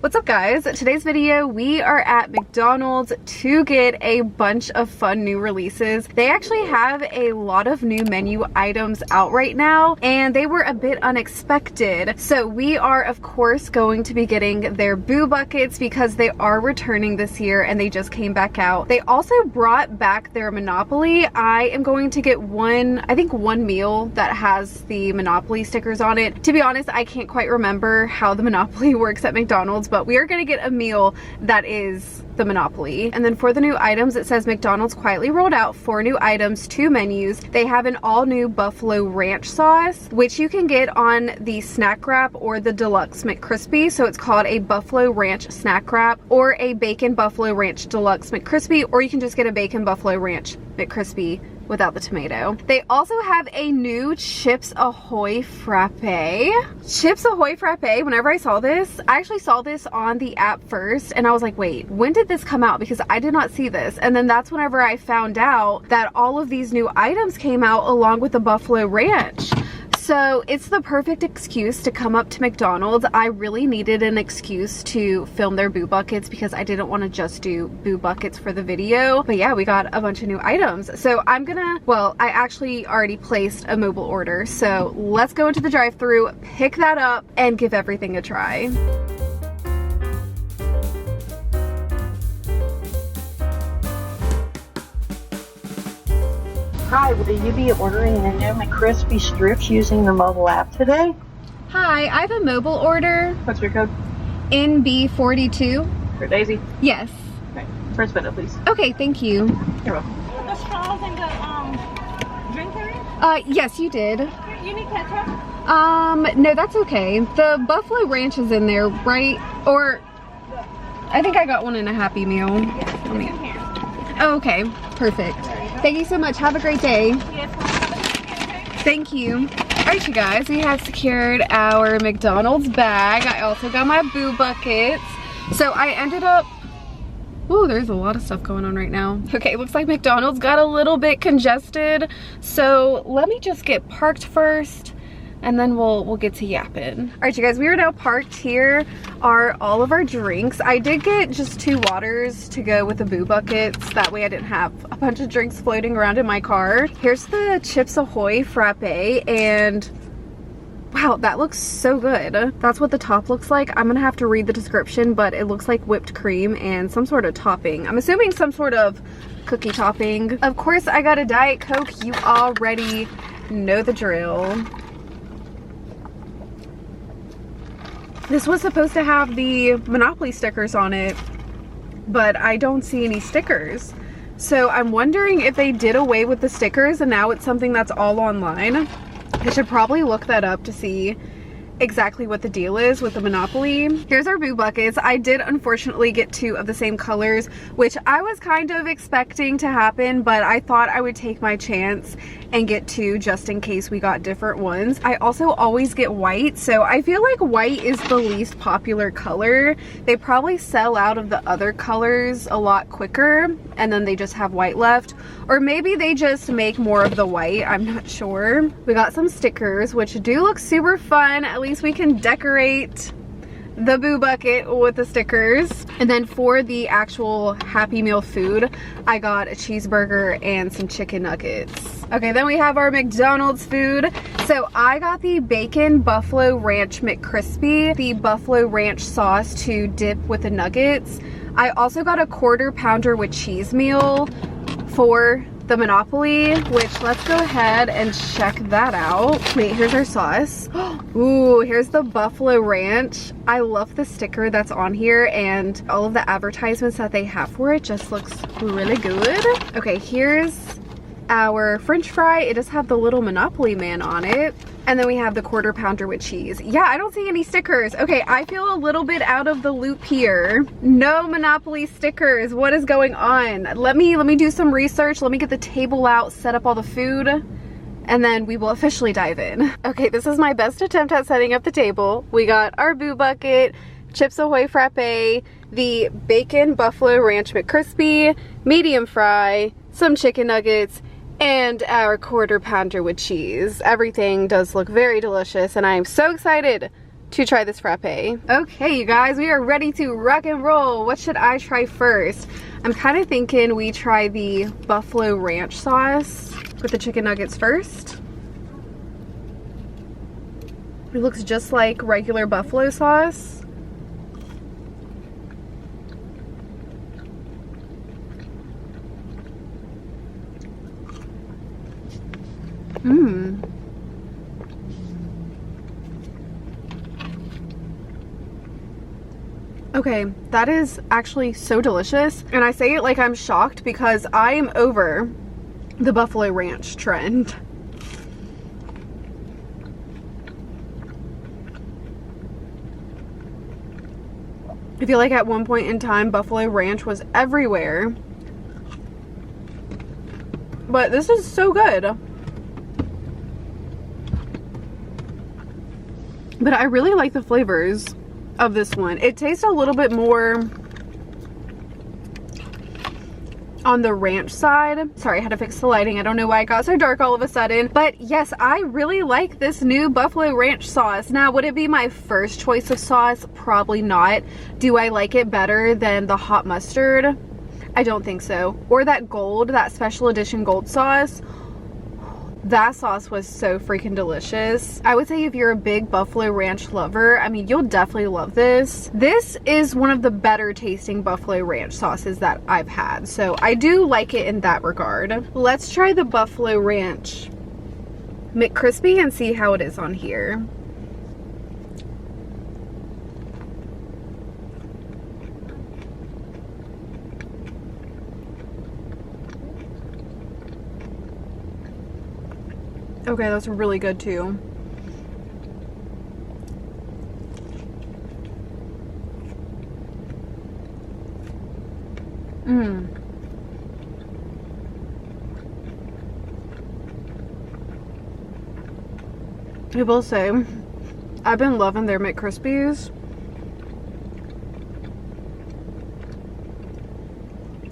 What's up guys? Today's video we are at McDonald's to get a bunch of fun new releases. They actually have a lot of new menu items out right now and they were a bit unexpected. So we are of course going to be getting their boo buckets because they are returning this year and they just came back out. They also brought back their Monopoly. I am going to get one meal that has the Monopoly stickers on it. To be honest, I can't quite remember how the Monopoly works at McDonald's, but we are going to get a meal that is the Monopoly. And then for the new items, it says McDonald's quietly rolled out 4 new items, 2 menus. They have an all new Buffalo Ranch sauce, which you can get on the snack wrap or the deluxe McCrispy. So it's called a Buffalo Ranch snack wrap or a Bacon Buffalo Ranch deluxe McCrispy, or you can just get a Bacon Buffalo Ranch McCrispy without the tomato. They also have a new Chips Ahoy frappe. Chips Ahoy frappe, whenever I saw this, I actually saw this on the app first and I was like, wait, when did this come out? Because I did not see this. And then that's whenever I found out that all of these new items came out along with the Buffalo Ranch. So it's the perfect excuse to come up to McDonald's. I really needed an excuse to film their boo buckets because I didn't want to just do boo buckets for the video. But yeah, we got a bunch of new items. So I'm gonna, well, I actually already placed a mobile order. So let's go into the drive-thru, pick that up, and give everything a try. Hi, will you be ordering the new McCrispy strips using the mobile app today? Hi, I have a mobile order. What's your code? NB42. For Daisy? Yes. Okay, first window, please. Okay, thank you. You're welcome. The straws and the drink area? Yes, you did. You need ketchup? No, that's okay. The Buffalo Ranch is in there, right? Or, I think I got one in a Happy Meal. Yes, it's in here. Oh, okay, perfect. Thank you so much. Have a great day. Yes. Thank you. All right, you guys, we have secured our McDonald's bag. I also got my boo buckets. So I ended up, oh, there's a lot of stuff going on right now. Okay, looks like McDonald's got a little bit congested. So let me just get parked first and then we'll get to yapping. All right, you guys, we are now parked. Here are all of our drinks. I did get just 2 waters to go with the boo buckets. That way I didn't have a bunch of drinks floating around in my car. Here's the Chips Ahoy frappe, and wow, that looks so good. That's what the top looks like. I'm gonna have to read the description, but it looks like whipped cream and some sort of topping. I'm assuming some sort of cookie topping. Of course, I got a Diet Coke. You already know the drill. This was supposed to have the Monopoly stickers on it, but I don't see any stickers. So I'm wondering if they did away with the stickers and now it's something that's all online. I should probably look that up to see exactly what the deal is with the Monopoly. Here's our boo buckets. I did unfortunately get 2 of the same colors, which I was kind of expecting to happen, but I thought I would take my chance and get 2 just in case we got different ones. I also always get white, so I feel like white is the least popular color. They probably sell out of the other colors a lot quicker and then they just have white left, or maybe they just make more of the white. I'm not sure. We got some stickers which do look super fun. At least we can decorate the boo bucket with the stickers. And then for the actual Happy Meal food, I got a cheeseburger and some chicken nuggets. Okay, then we have our McDonald's food. So I got the Bacon Buffalo Ranch McCrispy, the Buffalo Ranch sauce to dip with the nuggets. I also got a quarter pounder with cheese meal for the Monopoly, which let's go ahead and check that out. Wait, here's our sauce. Ooh, here's the Buffalo Ranch. I love the sticker that's on here and all of the advertisements that they have for it just looks really good. Okay, here's our French fry. It does have the little Monopoly man on it. And then we have the quarter pounder with cheese. Yeah, I don't see any stickers. Okay, I feel a little bit out of the loop here. No Monopoly stickers. What is going on? Let me do some research. Let me get the table out, set up all the food, and then we will officially dive in. Okay, this is my best attempt at setting up the table. We got our boo bucket, Chips Ahoy frappe, the Bacon Buffalo Ranch McCrispy, medium fry, some chicken nuggets, and our quarter pounder with cheese. Everything does look very delicious and I am so excited to try this frappe. Okay, you guys, we are ready to rock and roll. What should I try first? I'm kind of thinking we try the Buffalo Ranch sauce with the chicken nuggets first. It looks just like regular buffalo sauce. Mmm. Okay, that is actually so delicious. And I say it like I'm shocked because I am over the Buffalo Ranch trend. I feel like at one point in time, Buffalo Ranch was everywhere. But this is so good. But I really like the flavors of this one. It tastes a little bit more on the ranch side. Sorry, I had to fix the lighting. I don't know why it got so dark all of a sudden. But yes, I really like this new Buffalo Ranch sauce. Now, would it be my first choice of sauce? Probably not. Do I like it better than the hot mustard? I don't think so. Or that gold, that special edition gold sauce. That sauce was so freaking delicious. I would say if you're a big Buffalo Ranch lover, I mean, you'll definitely love this. This is one of the better tasting Buffalo Ranch sauces that I've had. So I do like it in that regard. Let's try the Buffalo Ranch McCrispy and see how it is on here. Okay, that's really good too. Mmm. I will say, I've been loving their McCrispies.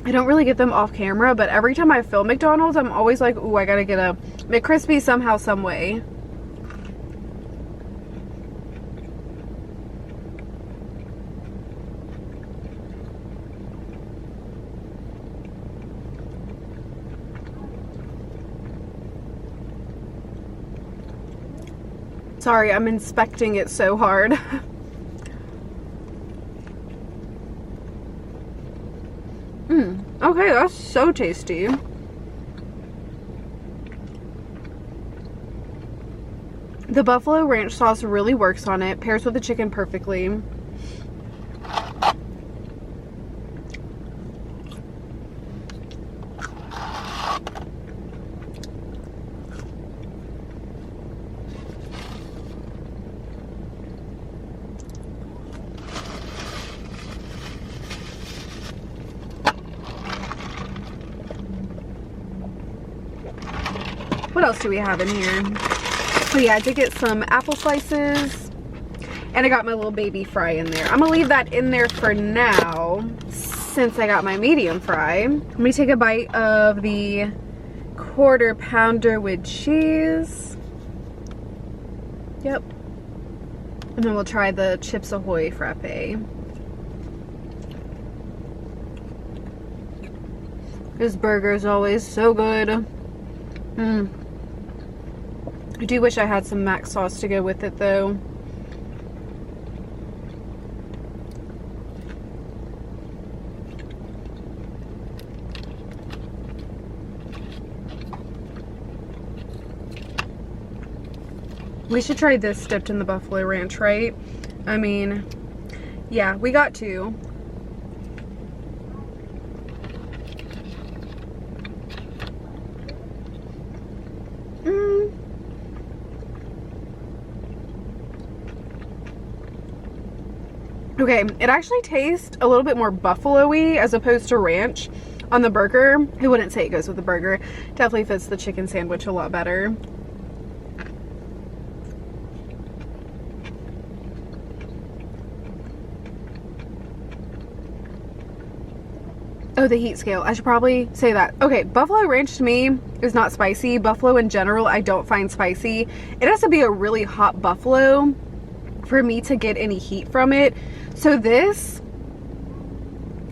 I don't really get them off camera, but every time I film McDonald's, I'm always like, ooh, I gotta get a McCrispy somehow, some way. Sorry, I'm inspecting it so hard. Okay, that's so tasty. The Buffalo Ranch sauce really works on it, pairs with the chicken perfectly. What else do we have in here? Oh yeah, I did get some apple slices and I got my little baby fry in there. I'm gonna leave that in there for now since I got my medium fry. Let me take a bite of the quarter pounder with cheese. Yep. And then we'll try the Chips Ahoy frappe. This burger is always so good. I do wish I had some mac sauce to go with it though. We should try this dipped in the Buffalo Ranch, right? I mean, yeah, we got two. Okay, it actually tastes a little bit more buffalo-y as opposed to ranch on the burger. I wouldn't say it goes with the burger. Definitely fits the chicken sandwich a lot better. Oh, the heat scale. I should probably say that. Okay, Buffalo Ranch to me is not spicy. Buffalo in general, I don't find spicy. It has to be a really hot buffalo for me to get any heat from it. So this,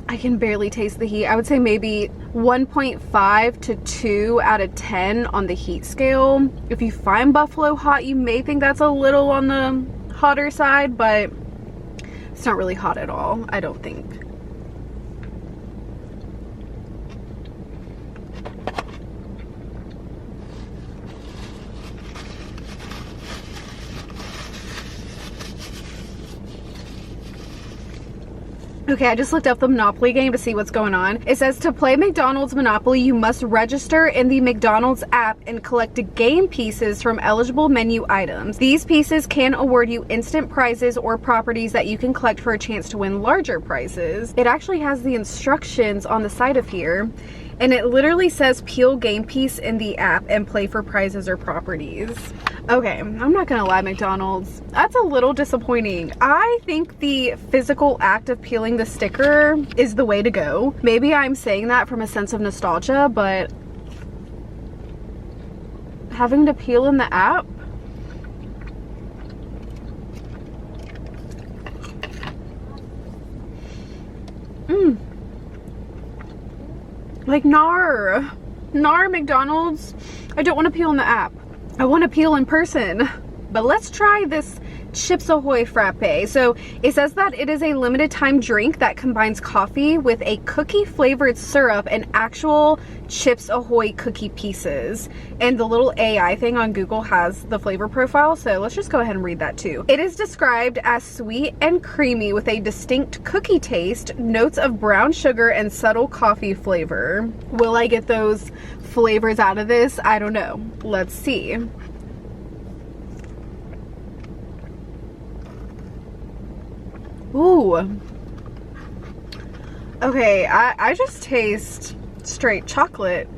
I can barely taste the heat. I would say maybe 1.5 to 2 out of 10 on the heat scale. If you find buffalo hot, you may think that's a little on the hotter side, but it's not really hot at all, I don't think. Okay, I just looked up the Monopoly game to see what's going on. It says to play McDonald's Monopoly, you must register in the McDonald's app and collect game pieces from eligible menu items. These pieces can award you instant prizes or properties that you can collect for a chance to win larger prizes. It actually has the instructions on the side of here, and it literally says peel game piece in the app and play for prizes or properties. Okay, I'm not gonna lie, McDonald's, that's a little disappointing. I think the physical act of peeling the sticker is the way to go. Maybe I'm saying that from a sense of nostalgia, but having to peel in the app? Like, nar McDonald's. I don't want to peel in the app. I want to peel in person. But let's try this Chips Ahoy frappe. So it says that it is a limited time drink that combines coffee with a cookie flavored syrup and actual Chips Ahoy cookie pieces. And the little AI thing on Google has the flavor profile, so let's just go ahead and read that too. It is described as sweet and creamy with a distinct cookie taste, notes of brown sugar, and subtle coffee flavor. Will I get those flavors out of this? I don't know. Let's see. Ooh. Okay, I just taste straight chocolate.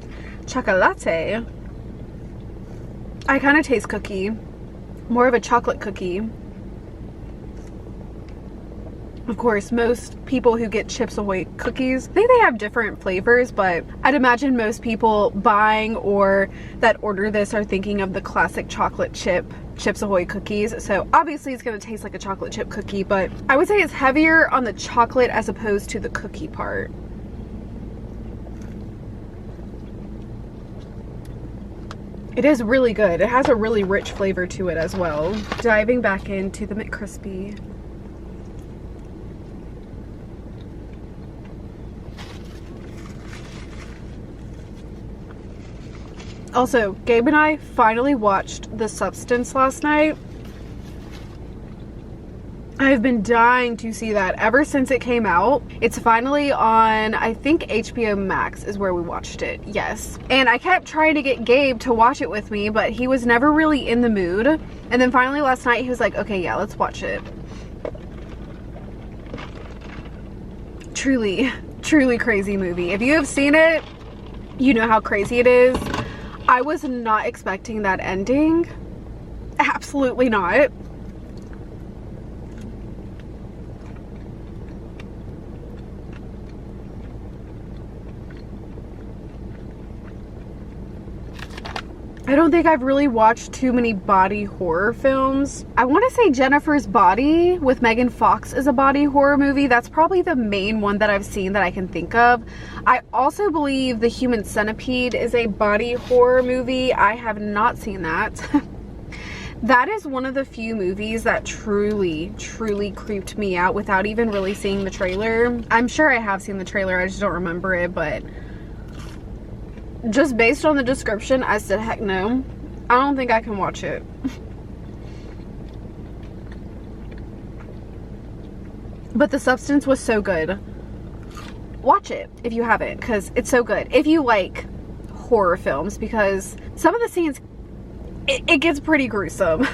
Chocolate. I kind of taste cookie. More of a chocolate cookie. Of course, most people who get Chips Ahoy cookies, I think they have different flavors, but I'd imagine most people buying or that order this are thinking of the classic chocolate chip Chips Ahoy cookies. So obviously it's going to taste like a chocolate chip cookie, but I would say it's heavier on the chocolate as opposed to the cookie part. It is really good. It has a really rich flavor to it as well. Diving back into the McCrispy. Also, Gabe and I finally watched The Substance last night. I've been dying to see that ever since it came out. It's finally on, I think HBO Max is where we watched it, yes. And I kept trying to get Gabe to watch it with me, but he was never really in the mood. And then finally last night he was like, okay, yeah, let's watch it. Truly, truly crazy movie. If you have seen it, you know how crazy it is. I was not expecting that ending. Absolutely not. I don't think I've really watched too many body horror films. I want to say Jennifer's Body with Megan Fox is a body horror movie. That's probably the main one that I've seen that I can think of. I also believe The Human Centipede is a body horror movie. I have not seen that. That is one of the few movies that truly, truly creeped me out without even really seeing the trailer. I'm sure I have seen the trailer, I just don't remember it, but just based on the description, I said, heck no. I don't think I can watch it. But The Substance was so good. Watch it if you haven't, because it's so good. If you like horror films, because some of the scenes, it gets pretty gruesome.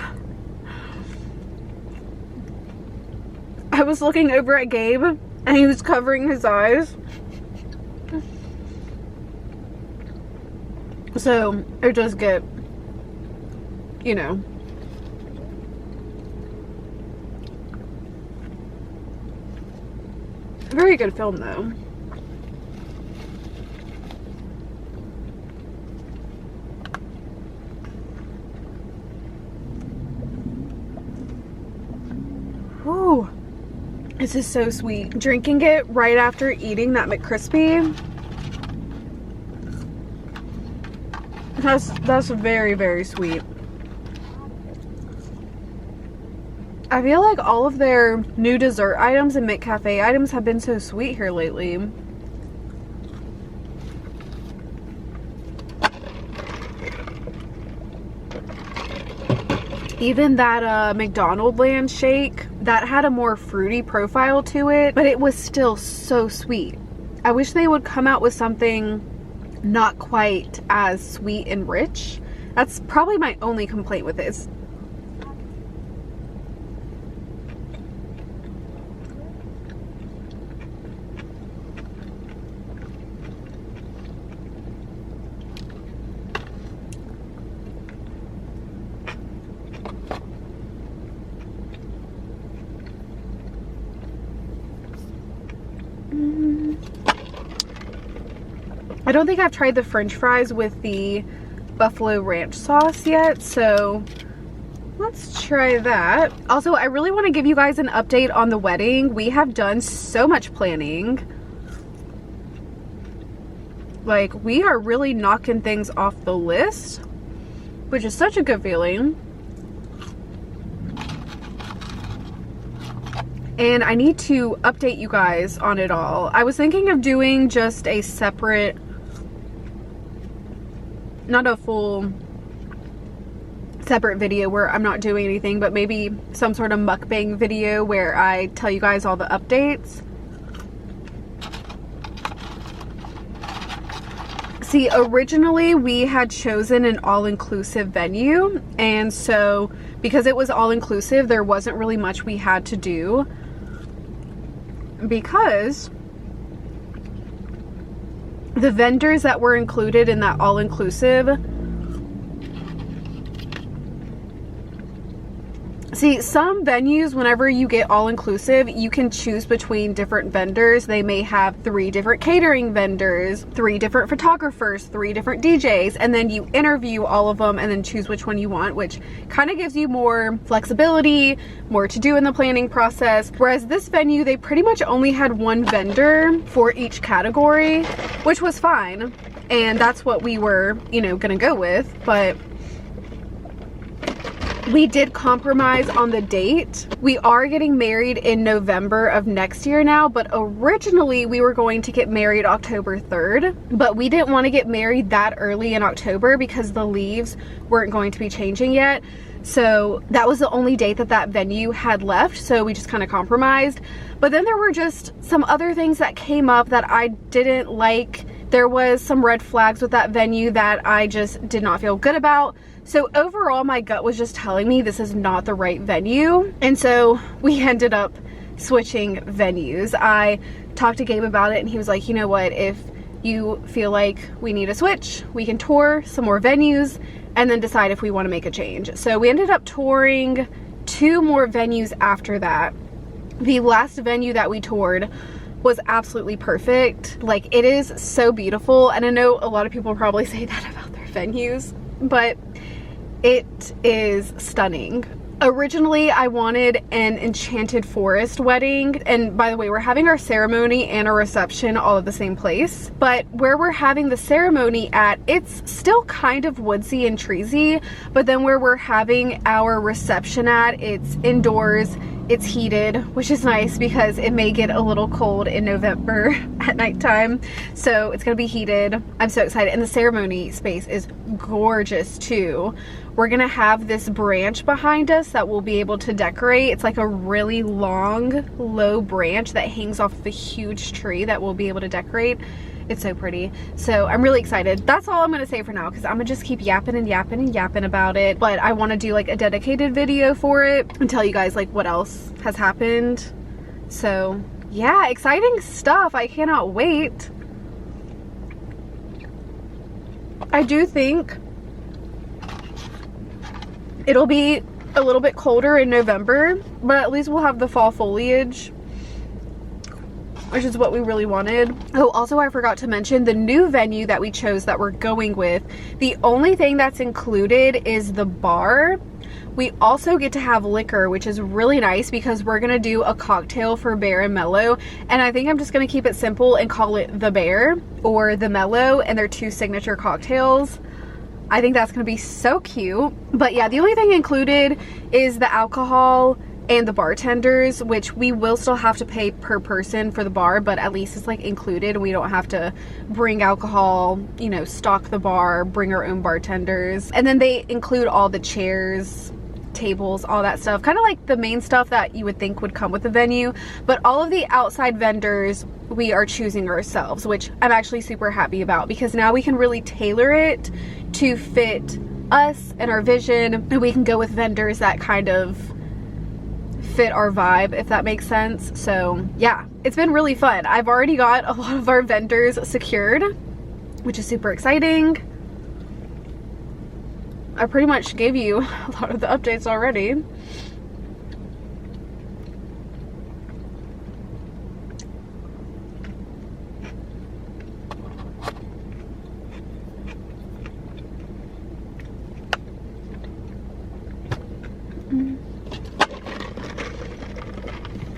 I was looking over at Gabe, and he was covering his eyes. So it does get, you know. Very good film though. This is so sweet. Drinking it right after eating that McCrispy. That's very, very sweet. I feel like all of their new dessert items and McCafe items have been so sweet here lately. Even that McDonald's land shake, that had a more fruity profile to it, but it was still so sweet. I wish they would come out with something not quite as sweet and rich. That's probably my only complaint with this. I don't think I've tried the French fries with the Buffalo Ranch sauce yet, so let's try that. Also, I really want to give you guys an update on the wedding. We have done so much planning. Like, we are really knocking things off the list, which is such a good feeling. And I need to update you guys on it all. I was thinking of doing just a separate, not a full separate video where I'm not doing anything, but maybe some sort of mukbang video where I tell you guys all the updates. See, originally we had chosen an all-inclusive venue, and so because it was all-inclusive, there wasn't really much we had to do, because the vendors that were included in that all-inclusive, see, some venues, whenever you get all-inclusive, you can choose between different vendors. They may have 3 different catering vendors, 3 different photographers, 3 different DJs, and then you interview all of them and then choose which one you want, which kind of gives you more flexibility, more to do in the planning process. Whereas this venue, they pretty much only had 1 vendor for each category, which was fine. And that's what we were, you know, gonna go with, but we did compromise on the date. We are getting married in November of next year now, but originally we were going to get married October 3rd, but we didn't want to get married that early in October because the leaves weren't going to be changing yet. So that was the only date that that venue had left, so we just kind of compromised. But then there were just some other things that came up that I didn't like. There was some red flags with that venue that I just did not feel good about. So overall, my gut was just telling me this is not the right venue. And so we ended up switching venues. I talked to Gabe about it and he was like, you know what, if you feel like we need a switch, we can tour some more venues and then decide if we want to make a change. So we ended up touring 2 more venues after that. The last venue that we toured was absolutely perfect. Like, it is so beautiful, and I know a lot of people probably say that about their venues, but it is stunning. Originally, I wanted an enchanted forest wedding, and by the way, we're having our ceremony and our reception all at the same place, but where we're having the ceremony at, it's still kind of woodsy and treesy, but then where we're having our reception at, it's indoors, it's heated, which is nice because it may get a little cold in November at nighttime, so it's gonna be heated. I'm so excited, and the ceremony space is gorgeous too. We're gonna have this branch behind us that we'll be able to decorate. It's like a really long, low branch that hangs off of a huge tree that we'll be able to decorate. It's so pretty. So I'm really excited. That's all I'm gonna say for now, because I'm gonna just keep yapping and yapping and yapping about it. But I wanna do like a dedicated video for it and tell you guys like what else has happened. So yeah, exciting stuff. I cannot wait. I do think it'll be a little bit colder in November, but at least we'll have the fall foliage, which is what we really wanted. Oh, also I forgot to mention the new venue that we chose that we're going with. The only thing that's included is the bar. We also get to have liquor, which is really nice because we're gonna do a cocktail for Bear and Mellow, and I think I'm just gonna keep it simple and call it the Bear or the Mellow, and they're 2 signature cocktails. I think that's gonna be so cute. But yeah, the only thing included is the alcohol and the bartenders, which we will still have to pay per person for the bar, but at least it's like included. We don't have to bring alcohol, you know, stock the bar, bring our own bartenders. And then they include all the chairs, tables, all that stuff, kind of like the main stuff that you would think would come with the venue. But all of the outside vendors we are choosing ourselves, which I'm actually super happy about, because now we can really tailor it to fit us and our vision, and we can go with vendors that kind of fit our vibe, if that makes sense. So yeah, it's been really fun. I've already got a lot of our vendors secured, which is super exciting. I pretty much gave you a lot of the updates already.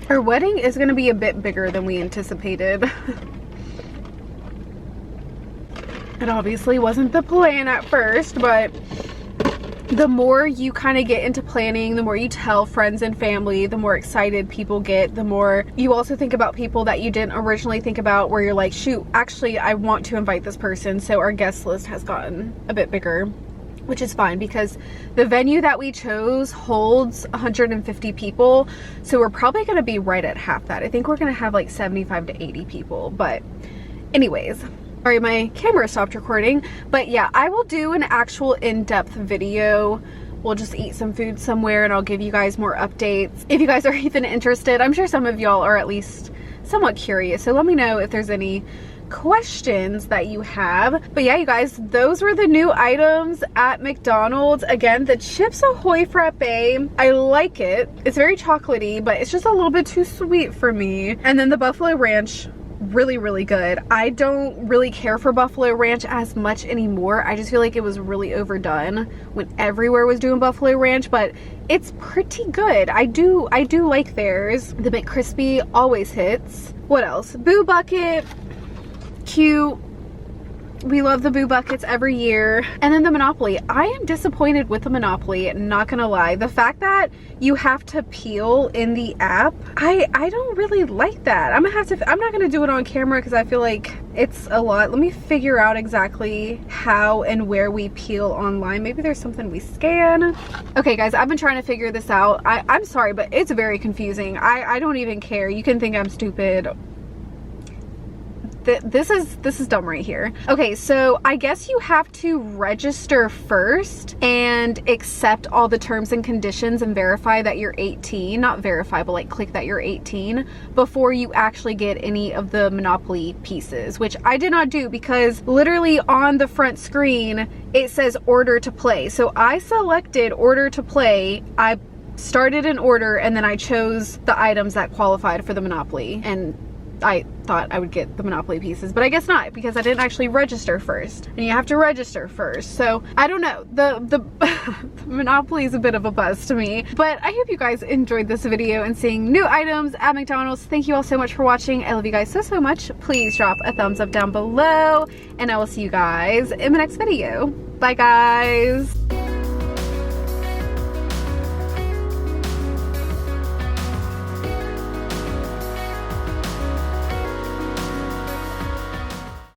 Our wedding is going to be a bit bigger than we anticipated. It obviously wasn't the plan at first, but the more you kind of get into planning, the more you tell friends and family, the more excited people get, the more you also think about people that you didn't originally think about, where you're like, shoot, actually I want to invite this person. So our guest list has gotten a bit bigger, which is fine because the venue that we chose holds 150 people. So we're probably going to be right at half that. I think we're going to have like 75 to 80 people. But anyways, sorry, my camera stopped recording. But yeah, I will do an actual in-depth video. We'll just eat some food somewhere and I'll give you guys more updates. If you guys are even interested, I'm sure some of y'all are at least somewhat curious. So let me know if there's any questions that you have. But yeah, you guys, those were the new items at McDonald's. Again, the Chips Ahoy frappe, I like it. It's very chocolatey, but it's just a little bit too sweet for me. And then the Buffalo Ranch, really, really good. I don't really care for Buffalo Ranch as much anymore. I just feel like it was really overdone when everywhere was doing Buffalo Ranch, but it's pretty good. I do like theirs. The McCrispy always hits. What else? Boo Bucket, cute. We love the Boo Buckets every year. And then the Monopoly. I am disappointed with the Monopoly, not gonna lie. The fact that you have to peel in the app, I don't really like that. I'm not gonna do it on camera because I feel like it's a lot. Let me figure out exactly how and where we peel online. Maybe there's something we scan. Okay guys, I've been trying to figure this out. I'm sorry, but it's very confusing. I don't even care. You can think I'm stupid. This is dumb right here. Okay, so I guess you have to register first and accept all the terms and conditions and verify that you're 18. Not verify, but like click that you're 18 before you actually get any of the Monopoly pieces, which I did not do because literally on the front screen it says order to play. So I selected order to play. I started an order and then I chose the items that qualified for the Monopoly, and I thought I would get the Monopoly pieces, but I guess not because I didn't actually register first, and you have to register first. So I don't know, the Monopoly is a bit of a buzz to me, but I hope you guys enjoyed this video and seeing new items at McDonald's. Thank you all so much for watching. I love you guys so much. Please drop a thumbs up down below, and I will see you guys in my next video. Bye guys.